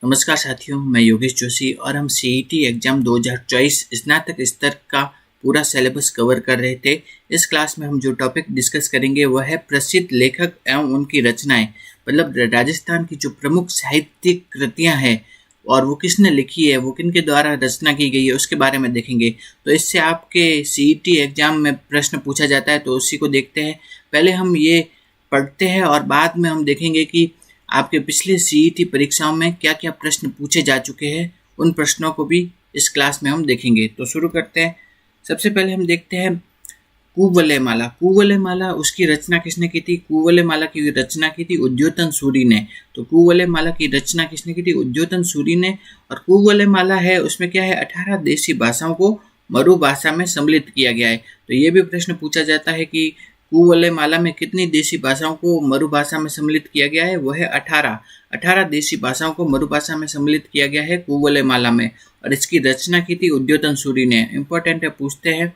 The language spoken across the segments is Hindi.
नमस्कार साथियों, मैं योगेश जोशी और हम सीईटी एग्जाम 2024 स्नातक स्तर का पूरा सिलेबस कवर कर रहे थे। इस क्लास में हम जो टॉपिक डिस्कस करेंगे वह है प्रसिद्ध लेखक एवं उनकी रचनाएं, मतलब राजस्थान की जो प्रमुख साहित्यिक कृतियां हैं और वो किसने लिखी है, वो किनके द्वारा रचना की गई है, उसके बारे में देखेंगे। तो इससे आपके सीईटी एग्जाम में प्रश्न पूछा जाता है, तो उसी को देखते हैं। पहले हम ये पढ़ते हैं और बाद में हम देखेंगे कि आपके पिछले सीईटी परीक्षाओं में क्या क्या प्रश्न पूछे जा चुके हैं, उन प्रश्नों को भी इस क्लास में हम देखेंगे। तो शुरू करते हैं। सबसे पहले हम देखते हैं कुवलय माला। कुवलय माला उसकी रचना किसने की थी? कुवलय माला की रचना की थी उद्योतन सूरी ने। तो कुवलय माला की रचना किसने की थी? उद्योतन सूरी ने। और कुवलय माला है उसमें क्या है, 18 देशी भाषाओं को मरु भाषा में सम्मिलित किया गया है। तो ये भी प्रश्न पूछा जाता है कि कुवलय माला में कितनी देशी भाषाओं को मरु भाषा में सम्मिलित किया गया है? वह है 18 देशी भाषाओं को मरु भाषा में सम्मिलित किया गया है कुवलय माला में। और इसकी रचना की थी उद्योतन सूरी ने। इंपॉर्टेंट है, पूछते हैं।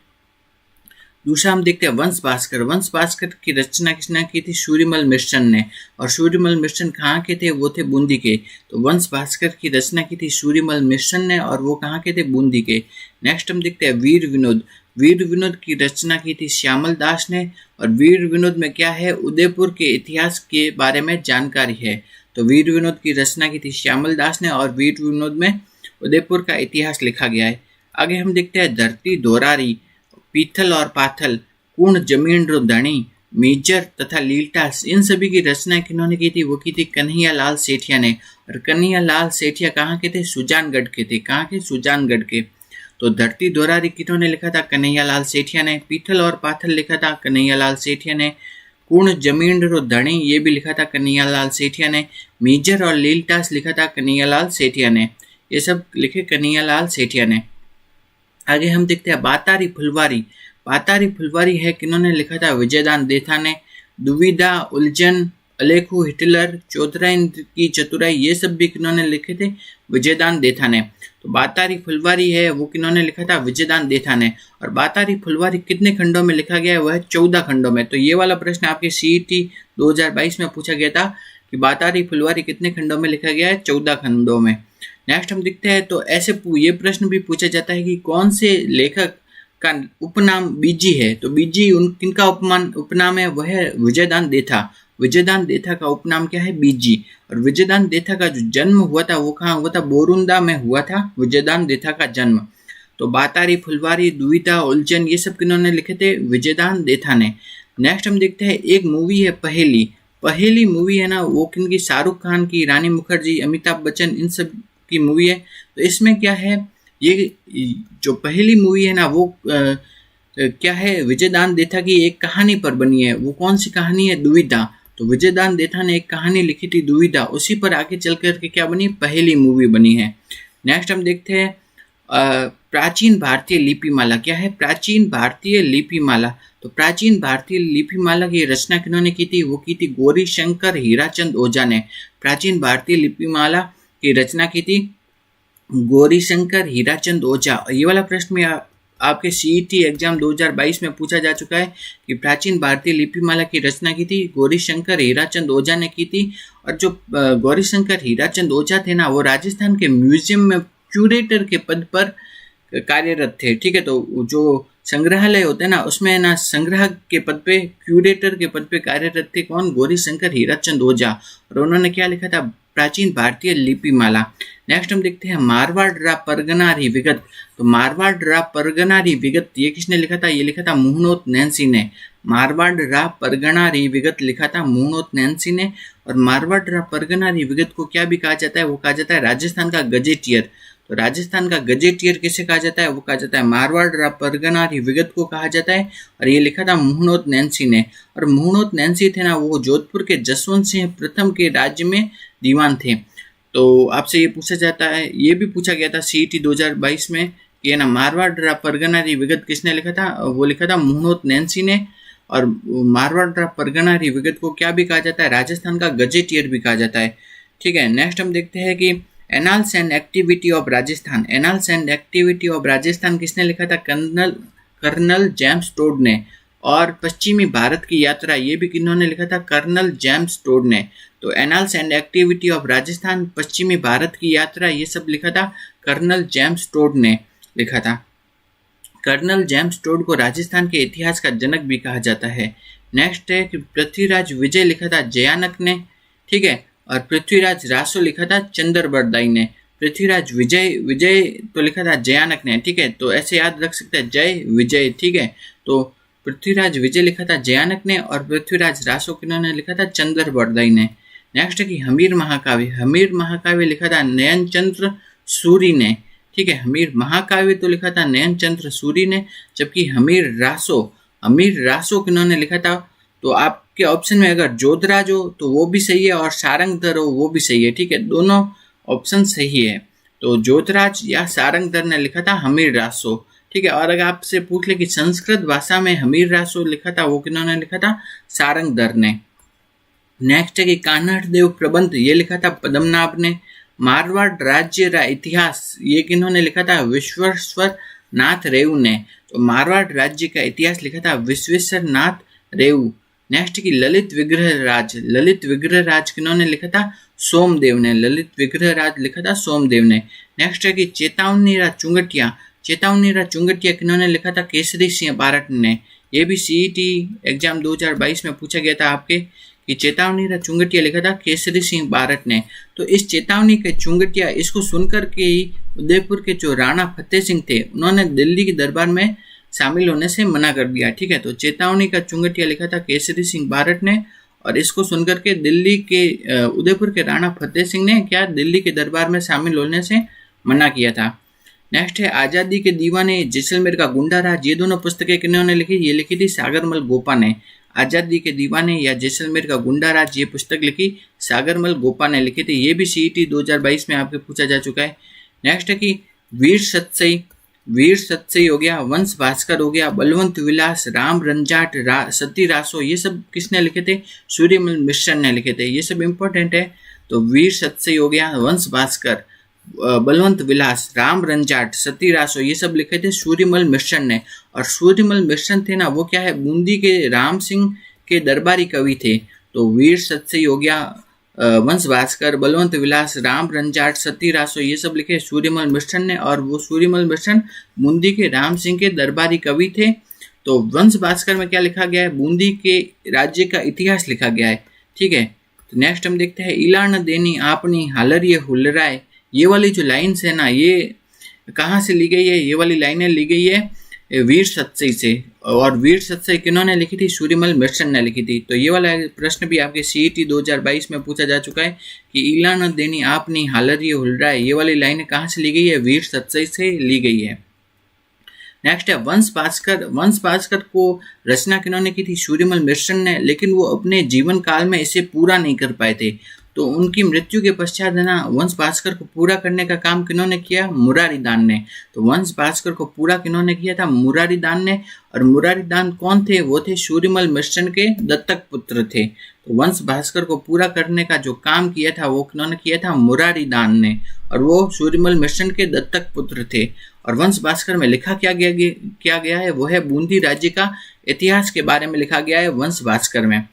दूसरा हम देखते हैं वंश भास्कर। वंश भास्कर की रचना किसने की थी? सूर्यमल मिश्रण ने। और सूर्यमल मिश्रण कहाँ के थे? वो थे बूंदी के। तो वंश भास्कर की रचना की थी सूर्यमल मिश्रण ने और वो कहाँ के थे? बूंदी के। नेक्स्ट हम देखते हैं वीर विनोद। वीर विनोद की रचना की थी श्यामल दास ने। और वीर विनोद में क्या है, उदयपुर के इतिहास के बारे में जानकारी है। तो वीर विनोद की रचना की थी श्यामल दास ने और वीर विनोद में उदयपुर का इतिहास लिखा गया है। आगे हम देखते हैं धरती दोरारी, पीथल और पाथल, कुण जमीन रो धनी, मेजर तथा लीलटास, इन सभी की रचना किन्होंने की थी? वो की थी कन्हैया लाल सेठिया ने। और कन्हैया लाल सेठिया कहाँ के थे? सुजानगढ़ के थे। कहाँ के? सुजानगढ़ के। तो धरती दोरारी किन्होंने लिखा था? कन्हैया लाल सेठिया ने। पीथल और पाथल लिखा था कन्हैया लाल सेठिया ने। कुण जमीन रो धनी ये भी लिखा था कन्हैया लाल सेठिया ने। मेजर और लीलटास लिखा था कन्हैया लाल सेठिया ने। ये सब लिखे कन्हैया लाल सेठिया ने। आगे हम देखते हैं बातारी फुलवारी। बातारी फुलवारी है किन्होंने लिखा था? विजयदान देथा ने। दुविधा, उलझन, अलेखू, हिटलर, चौधराइन की चतुराई, ये सब भी किन्होंने लिखे थे? विजयदान देथा ने। तो बातारी फुलवारी है वो किन्होंने लिखा था? विजयदान देथा ने। और बातारी फुलवारी कितने खंडों में लिखा गया है? वह 14 खंडों में। तो ये वाला प्रश्न आपके सीईटी 2022 में पूछा गया था कि बातारी फुलवारी कितने खंडों में लिखा गया है? 14 खंडों में। नेक्स्ट हम देखते हैं। तो ऐसे ये प्रश्न भी पूछा जाता है कि कौन से लेखक का उपनाम बीजी है? तो बीजी किनका उपनाम है? वह है विजयदान देथा। विजयदान देथा का उपनाम क्या है? बीजी। और विजयदान देथा का जो जन्म हुआ था वो कहाँ हुआ था? बोरुंदा में हुआ था विजयदान देथा का जन्म। तो बातारी फुलवारी, दुविधा, उलझन, ये सब किन्होंने लिखे थे? विजयदान देथा ने। नेक्स्ट हम देखते हैं एक मूवी है पहेली। पहेली मूवी है ना, वो किनकी? शाहरुख खान की, रानी मुखर्जी, अमिताभ बच्चन, इन सब की मूवी है। तो इसमें क्या है, ये जो पहली मूवी है ना वो क्या है, विजयदान देथा की एक कहानी पर बनी है। वो कौन सी कहानी है? दुविधा। तो विजयदान देथा ने एक कहानी लिखी थी दुविधा, उसी पर आगे चल करके क्या बनी? पहली मूवी बनी है। नेक्स्ट हम देखते हैं प्राचीन भारतीय लिपिमाला। क्या है? प्राचीन भारतीय लिपिमाला। तो प्राचीन भारतीय लिपिमाला की रचना किन्होंने की थी? वो की थी गौरी शंकर हीराचंद ओझा ने। प्राचीन भारतीय लिपिमाला की रचना की थी गौरी शंकर हीराचंद ओझा। ये वाला प्रश्न में आपके सीईटी एग्जाम 2022 में पूछा जा चुका है कि प्राचीन भारतीय लिपिमाला की रचना की थी गौरी शंकर हीराचंद ओझा ने की थी। और जो गौरी शंकर हीराचंद ओझा थे ना, वो राजस्थान के म्यूजियम में क्यूरेटर के पद पर कार्यरत थे। ठीक है, तो जो संग्रहालय होते हैं ना, उसमें ना संग्रह के पद पे, क्यूरेटर के पद पे कार्यरत थे कौन? गौरी शंकर हीराचंद ओझा। और उन्होंने क्या लिखा था? प्राचीन भारतीय लिपिमाला। नेक्स्ट हम देखते हैं मारवाड़ रा परगनारी विगत। तो मारवाड़ रा परगनारी विगत ये किसने लिखा था? ये लिखा था मुहनोत नैन्सी ने। मारवाड़ रा परगनारी विगत लिखा था मुहनोत नैन्सी ने। और मारवाड़ रा परगनारी विगत को क्या भी कहा जाता है? वो कहा जाता है राजस्थान का गजेटियर। तो राजस्थान का गजेटियर किसे कहा जाता है? वो कहा जाता है मारवाड़ रा परगनारी विगत को कहा जाता है। और ये लिखा था मुहनोत नैन्सी ने। और मुहनोत नैन्सी थे ना, वो जोधपुर के जसवंत सिंह प्रथम के राज्य में दीवान थे। तो आपसे ये पूछा जाता है, ये भी पूछा गया था सीईटी 2022 में कि है ना, मारवाड़ रा परगनारी विगत किसने लिखा था? वो लिखा था मुहनोत नैन्सी ने। और मारवाड़ रा परगनारी विगत को क्या भी कहा जाता है? राजस्थान का गजेटियर भी कहा जाता है। ठीक है, नेक्स्ट हम देखते हैं कि annals and activity of Rajasthan. Annals and activity of Rajasthan किसने लिखा था? कर्नल जेम्स टोड ने। और पश्चिमी भारत की यात्रा ये भी किन्होंने लिखा था, कर्नल जेम्स टोड ने। तो annals and activity of Rajasthan, पश्चिमी भारत की यात्रा, ये सब लिखा था कर्नल जेम्स टोड ने लिखा था। कर्नल जेम्स टोड को राजस्थान के इतिहास का जनक भी कहा जाता है। नेक्स्ट है कि पृथ्वीराज विजय लिखा था जयानक ने, ठीक है, और पृथ्वीराज रासो लिखा था चंद्रबरदाई ने। पृथ्वीराज विजय तो लिखा था जयानक ने, ठीक है, तो ऐसे याद रख सकते हैं जय विजय, ठीक है। तो पृथ्वीराज विजय लिखा था जयानक ने और पृथ्वीराज रासो किन्होंने लिखा था, चंद्रबरदाई ने। नेक्स्ट है कि हमीर महाकाव्य लिखा था नयन चंद्र सूरी ने, ठीक है। हमीर महाकाव्य तो लिखा था नयन चंद्र सूरी ने, जबकि हमीर रासो किन्होंने लिखा था। तो आपके ऑप्शन में अगर जोधराज हो तो वो भी सही है और सारंगधर हो वो भी सही है, ठीक है, दोनों ऑप्शन सही है। तो जोधराज या सारंगधर ने लिखा था हमीर रासो, ठीक है। और अगर आपसे पूछ ले कि संस्कृत भाषा में हमीर रासो लिखा था, वो किन्होंने लिखा था, सारंगधर ने। नेक्स्ट है कि कान्हड़ देव प्रबंध, ये लिखा था पद्मनाभ ने। मारवाड़ राज्य का इतिहास, ये किन्होंने लिखा था, विश्वेश्वर नाथ रेऊ ने। तो मारवाड़ राज्य का इतिहास लिखा था विश्वेश्वर नाथ रेऊ। नेक्स्ट की ललित विग्रह राज किन्होंने लिखा था, सोमदेव ने। ललित विग्रह राज लिखा था सोमदेव ने। नेक्स्ट है कि चेतावनीरा चुंगटिया किन्होंने लिखा था, केसरी सिंह बारट ने। ये भी सीईटी एग्जाम 2022 में पूछा गया था आपके कि चेतावनीरा चुंगटिया लिखा था केसरी सिंह बारट ने। तो इस चेतावनी के चुंगटिया, इसको सुनकर के ही उदयपुर के जो राणा फतेह सिंह थे, उन्होंने दिल्ली के दरबार में शामिल होने से मना कर दिया, ठीक है। तो चेतावनी का चुंगटिया लिखा था केसरी सिंह बारट ने और इसको सुनकर के दिल्ली के उदयपुर के राणा फतेह सिंह ने क्या, दिल्ली के दरबार में शामिल होने से मना किया था। नेक्स्ट है आज़ादी के दीवाने, जैसलमेर का गुंडा राज, ये दोनों पुस्तकें किन्होंने लिखी, ये लिखी थी सागरमल गोपा ने। आज़ादी के दीवाने या जैसलमेर का गुंडा राज, ये पुस्तक लिखी सागरमल गोपा ने लिखी थी। ये भी सीईटी 2022 में आपके पूछा जा चुका है। नेक्स्ट है कि वीर सतसई हो गया, वंश भास्कर हो गया, बलवंत विलास, राम रंजाट, सती रासो, ये सब किसने लिखे थे, सूर्यमल मिश्र ने लिखे थे। ये सब इंपॉर्टेंट है। तो वीर सतसई हो गया, वंश भास्कर, बलवंत विलास, राम रंजाट, सती रासो, ये सब लिखे थे सूर्यमल मिश्र ने। और सूर्यमल मिश्र थे ना, वो क्या है, बूंदी के राम सिंह के दरबारी कवि थे। तो वीर सतसई हो गया, वंश भास्कर, बलवंत विलास, राम रंजाट, सती रासो, ये सब लिखे सूर्यमल मिश्र ने। और वो सूर्यमल मिश्र बूंदी के राम सिंह के दरबारी कवि थे। तो वंश भास्कर में क्या लिखा गया है, बूंदी के राज्य का इतिहास लिखा गया है, ठीक है। तो नेक्स्ट हम देखते हैं, इलान देनी आपनी हालरिये हुलराय, ये वाली जो लाइन्स है ना, ये कहाँ से ली गई है, ये वाली लाइनें ली गई है वीर सतसई से। और वीर सतसई किन्होंने लिखी थी, सूर्यमल मिश्र ने लिखी थी। तो ये वाला प्रश्न भी आपके सीईटी 2022 में पूछा जा चुका है कि इलान देनी आपनी हालरिये हुलराय, ये वाली लाइनें कहाँ से ली गई है, वीर सतसई से ली गई है। नेक्स्ट है वंश भास्कर को रचना किन्होंने की थी, सूर्यमल मिश्र ने, लेकिन वो अपने जीवन काल में इसे पूरा नहीं कर पाए थे। तो उनकी मृत्यु के पश्चात है ना, वंश भास्कर को पूरा करने का काम किन्होंने किया, मुरारी दान ने। तो वंश भास्कर को पूरा किन्होंने किया था, मुरारी दान ने। और मुरारी दान कौन थे, वो थे सूर्यमल मिश्र के दत्तक पुत्र थे। तो वंश भास्कर को पूरा करने का जो काम किया था, वो किन्होंने किया था, मुरारी दान ने। और वो सूर्यमल मिश्र के दत्तक पुत्र थे। और वंश भास्कर में लिखा क्या गया है, वो है बूंदी राज्य का इतिहास के बारे में लिखा गया है वंश भास्कर में।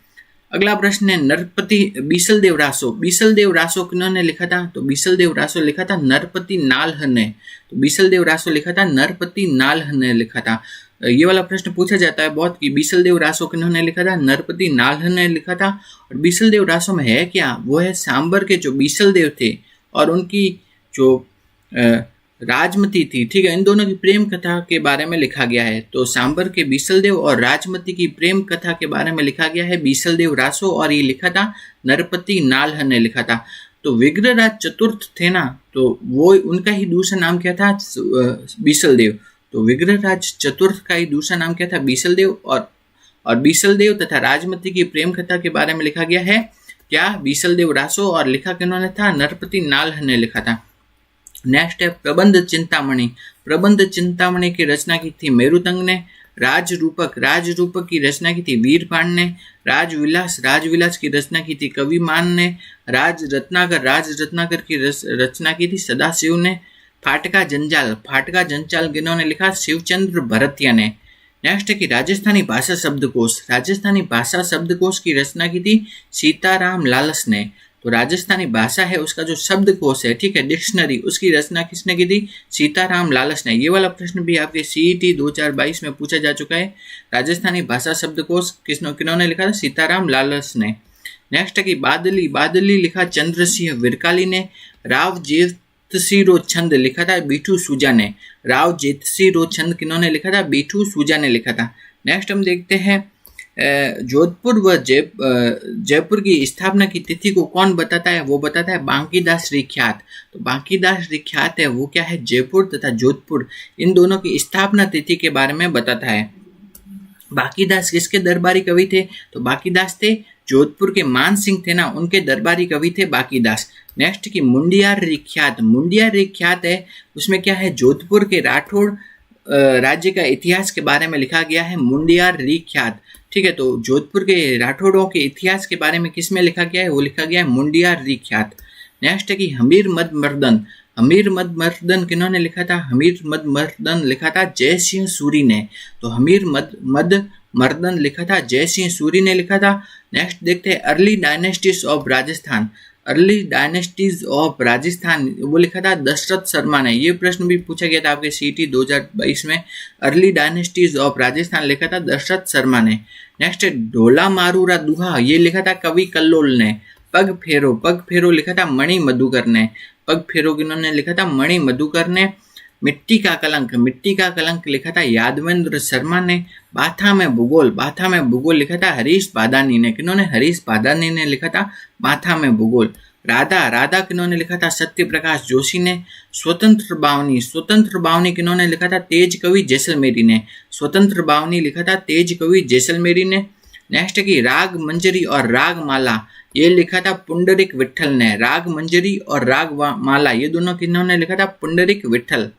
अगला प्रश्न है नरपति बीसलदेव रासो किन्होंने लिखा था, तो बीसलदेव रासो लिखा था नरपति नालह ने। तो बीसलदेव रासो लिखा था नरपति नालह ने लिखा था। ये वाला प्रश्न पूछा जाता है बहुत कि बीसलदेव रासो किन्होंने लिखा था, नरपति नालह ने लिखा था। और बीसलदेव रासो में है क्या, वो है सांबर के जो बीसलदेव थे और उनकी जो राजमती थी, ठीक है, इन दोनों की प्रेम कथा के बारे में लिखा गया है। तो सांबर के बीसलदेव और राजमती की प्रेम कथा के बारे में लिखा गया है बीसलदेव रासो, और ये लिखा था नरपति नालह ने लिखा था। तो विग्रहराज चतुर्थ थे ना, तो वो उनका ही दूसरा नाम क्या था, बीसलदेव। तो विग्रहराज चतुर्थ का ही दूसरा नाम क्या था, बीसलदेव। और बीसलदेव तथा राजमती की प्रेम कथा के बारे में लिखा गया है क्या, बीसलदेव रासो, और लिखा किन्होंने था, नरपति नालह ने लिखा था। नेक्स्ट है प्रबंध चिंतामणि की रचना की थी मेरुतंग ने। राजरूपक की रचना की थी वीरपाण ने। राजविलास की रचना की थी कविमान ने। राज रत्नाकर की रचना की थी सदाशिव ने। फाटका जंजाल किन्होंने लिखा, शिवचंद्र भरतिया ने। नेक्स्ट है कि राजस्थानी भाषा शब्दकोश, राजस्थानी भाषा शब्दकोश की रचना की थी सीताराम लालस ने। तो राजस्थानी भाषा है उसका जो शब्दकोश है, ठीक है, डिक्शनरी, उसकी रचना किसने की थी? सीताराम लालस ने। ये वाला प्रश्न भी आपके सीईटी 2022 में पूछा जा चुका है। राजस्थानी भाषा शब्दकोश किन्होंने लिखा था? सीताराम लालस ने। नेक्स्ट है कि बादली, बादली लिखा चंद्रसिंह विरकाली ने। राव जेतसिरो छंद लिखा था बीठू सूजा ने। राव जेतसिरो छंद किन्होंने लिखा था? बीठू सूजा ने लिखा था। नेक्स्ट हम देखते हैं जोधपुर व जयपुर की स्थापना की तिथि को कौन बताता है? वो बताता है बांकीदास रिख्यात। तो बांकीदास रिख्यात है वो क्या है? जयपुर तथा जोधपुर इन दोनों की स्थापना तिथि के बारे में बताता है। बांकीदास किसके दरबारी कवि थे? तो बांकीदास थे जोधपुर के मान सिंह थे ना, उनके दरबारी कवि थे बांकीदास। नेक्स्ट की मुंडियार रिख्यात, मुंडियार रिख्यात है उसमें क्या है? जोधपुर के राठौड़ राज्य का इतिहास के बारे में लिखा गया है मुंडियार रिख्यात, ठीक है। तो जोधपुर के राठौड़ों के इतिहास के बारे में किस में लिखा गया है? वो लिखा गया है मुंडियार रिख्यात। नेक्स्ट है कि हमीर मद मर्दन, हमीर मद मर्दन किन्होंने लिखा था? हमीर मद मर्दन लिखा था जय सिंह सूरी ने। तो हमीर मद मर्दन लिखा था जय सिंह सूरी ने लिखा था। नेक्स्ट देखते हैं early dynasties of Rajasthan, early dynasties of Rajasthan वो लिखा था दशरथ शर्मा ने। ये प्रश्न भी पूछा गया था आपके सीटी 2022 में। अर्ली डायनेस्टीज ऑफ राजस्थान लिखा था दशरथ शर्मा ने। नेक्स्ट ढोला मारूरा दुहा ये लिखा था कवि कल्लोल ने। पग फेरो लिखा था मणि मधुकर ने। पग फेरो किन्होंने लिखा था? मणि मधुकर ने। मिट्टी का कलंक लिखा था यादवेंद्र शर्मा ने। बाथा में भूगोल लिखा था हरीश बादानी ने। किन्होंने? हरीश बादानी ने लिखा था बाथा में भूगोल। राधा किन्होंने लिखा था? सत्य प्रकाश जोशी ने। स्वतंत्र बावनी किन्होंने लिखा था? तेज कवि जैसलमेरी ने। स्वतंत्र बावनी लिखा था तेज कवि जैसलमेरी ने। नेक्स्ट है कि राग मंजरी और राग माला ये लिखा था पुंडरिक विठल ने। राग मंजरी और राग माला ये दोनों किन्होंने लिखा था? पुंडरिक विठल।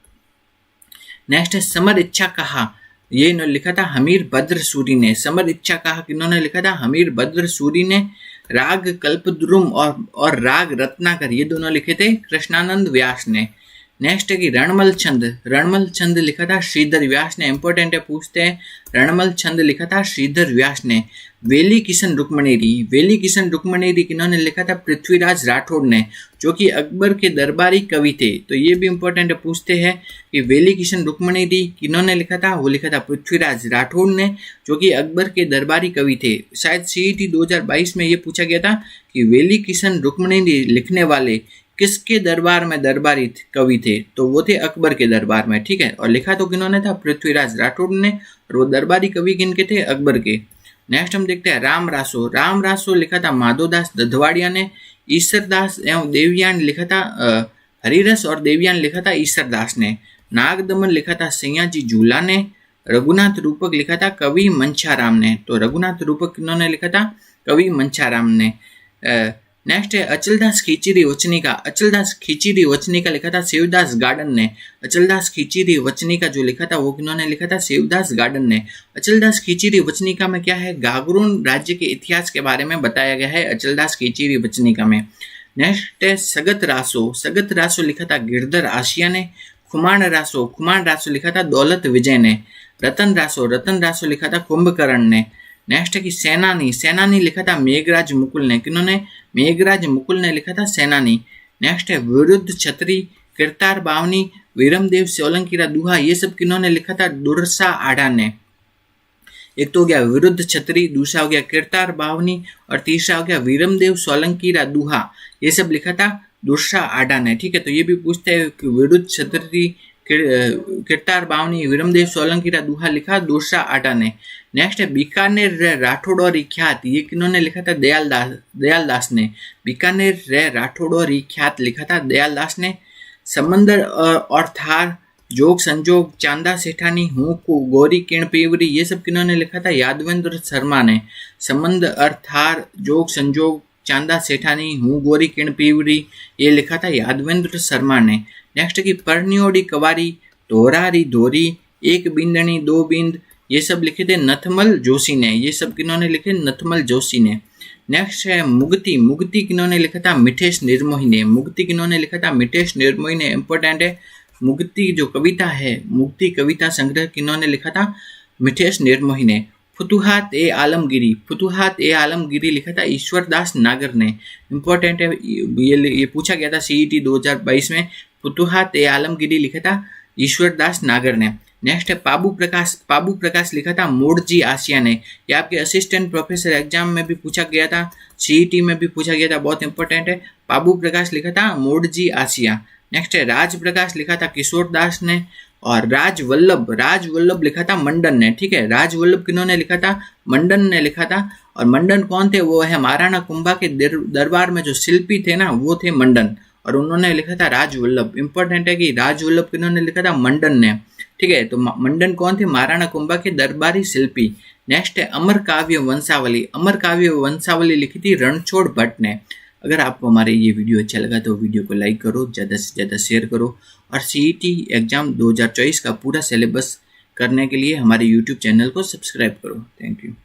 नेक्स्ट है समर इच्छा कहा ये लिखा था हमीर भद्र सूरी ने। समर इच्छा कहा किन्होंने लिखा था? हमीर भद्र सूरी ने। राग कल्पद्रुम और राग रत्नाकर ये दोनों लिखे थे कृष्णानंद व्यास ने। नेक्स्ट है कि रणमल छंद लिखा था श्रीधर व्यास ने। इंपॉर्टेंट है, पूछते हैं। रणमल छंद लिखा था श्रीधर व्यास ने। वेली किशन रुक्मणेरी किन्होंने लिखा था? पृथ्वीराज राठौड़ ने, जो कि अकबर के दरबारी कवि थे। तो ये भी इंपॉर्टेंट है, पूछते हैं कि वेली किशन रुक्मणेरी किन्होंने लिखा था? वो लिखा था पृथ्वीराज राठौड़ ने, जो कि अकबर के दरबारी कवि थे। शायद सीईटी 2022 में ये पूछा गया था कि वेली किशन रुक्मणेरी लिखने वाले किसके दरबार में दरबारी कवि थे? तो वो थे अकबर के दरबार में, ठीक है। और लिखा तो किन्होंने था? पृथ्वीराज राठौड़ ने। और वो दरबारी कवि किनके थे? अकबर के। नेक्स्ट हम देखते हैं राम रासो लिखा था माधोदास दधवाड़िया ने। ईश्वरदास एवं देवयान लिखा था हरिरस और देवयान लिखा था ईश्वरदास ने। नागदमन लिखा था सैयाजी झूला ने। रघुनाथ रूपक लिखा था कवि मंछाराम ने। तो रघुनाथ रूपक किन्होंने लिखा था? कवि मंछाराम ने। नेक्स्ट है अचलदास खींचीरी वचनी का लिखा था शिवदास गार्डन ने। अचलदास खींचीरी वचनी का जो लिखा था वो किन्होंने लिखा था? शिवदास गार्डन ने। अचलदास खींचीरी वचनिका में क्या है? गागरोन राज्य के इतिहास के बारे में बताया गया है अचलदास खींचीरी वचनिका में। नेक्स्ट है सगत रासो लिखा था गिरधर आशिया ने। खुमान रासो लिखा था दौलत विजय ने। रतन रासो लिखा था कुंभकर्ण ने। नेक्स्ट है कि सेनानी लिखा था मेघराज मुकुल ने। किन्होंने? मेघराज मुकुल ने लिखा था सेनानी। नेक्स्ट है विरुद्ध छतरी, किरतार बावनी, वीरमदेव सोलंकीरा दुहा ये सब किन्होंने लिखा था? दुर्सा आढ़ा ने। एक तो हो गया विरुद्ध छतरी, दूसरा हो गया किरतार बावनी और तीसरा हो गया वीरमदेव सोलंकीरा दुहा ये सब लिखा था दुर्सा आढ़ा ने, ठीक है। तो ये भी पूछते हैं कि विरुद्ध छतरी, किरतार बावनी, वीरमदेव सोलंकीरा दुहा लिखा दुर्सा आढ़ा ने। नेक्स्ट है बीकानेर रे राठौड़ और ख्यात ये किन्होंने लिखा था? दयालदास ने। बीकानेर रे राठौड़ और ख्यात लिखा था दयालदास ने। समंदर और थार, जोग संजोग, चांदा सेठानी, हूँ को गोरी किण पीवरी ये सब किन्होंने लिखा था? यादवेंद्र शर्मा ने। समंदर और थार, जोग संजोग, चांदा सेठानी, हूँ गोरी किण पीवरी ये लिखा था यादवेंद्र शर्मा ने। नेक्स्ट की परनियोड़ी कवारी, धोरारी धोरी, एक बिंदनी दो बिंद ये सब लिखे थे नथमल जोशी ने। ये सब किन्होंने लिखे? नथमल जोशी ने। नेक्स्ट है मुगती किन्होंने लिखा था? मिठेश निर्मोही ने। मुगती किन्होंने लिखा था? मिठेश निर्मोही ने। इंपॉर्टेंट है, मुगती जो कविता है, मुगती कविता संग्रह किन्होंने लिखा था? मिथेश निर्मोही ने। फुतुहात ए आलमगिरी लिखा था ईश्वरदास नागर ने। इंपॉर्टेंट है, ये पूछा गया था CET 2022 में। फुतुहात ए आलमगिरी लिखा था ईश्वरदास नागर ने। नेक्स्ट है पाबू प्रकाश लिखा था मोड़जी आसिया ने। ये आपके असिस्टेंट प्रोफेसर एग्जाम में भी पूछा गया था, CET में भी पूछा गया था, बहुत इंपॉर्टेंट है। पाबू प्रकाश लिखा था मोड़जी आसिया। नेक्स्ट है राज प्रकाश लिखा था किशोर दास ने। और राज वल्लभ लिखा था मंडन ने। ठीक है, राज वल्लभ किन्होंने लिखा था? मंडन ने लिखा था। और मंडन कौन थे? वो है महाराणा कुंभा के दरबार में जो शिल्पी थे ना, वो थे मंडन, और उन्होंने लिखा था राज वल्लभ। इंपॉर्टेंट है कि राज वल्लभ किन्होंने लिखा था? मंडन ने। ठीक है, तो मंडन कौन थे? महाराणा कुंभा के दरबारी शिल्पी। नेक्स्ट है अमर काव्य वंशावली लिखी थी रणछोड़ भट्ट ने। अगर आपको हमारे ये वीडियो अच्छा लगा तो वीडियो को लाइक करो, ज़्यादा से ज़्यादा शेयर करो, और CET एग्जाम 2024 का पूरा सिलेबस करने के लिए हमारे YouTube चैनल को सब्सक्राइब करो। Thank you.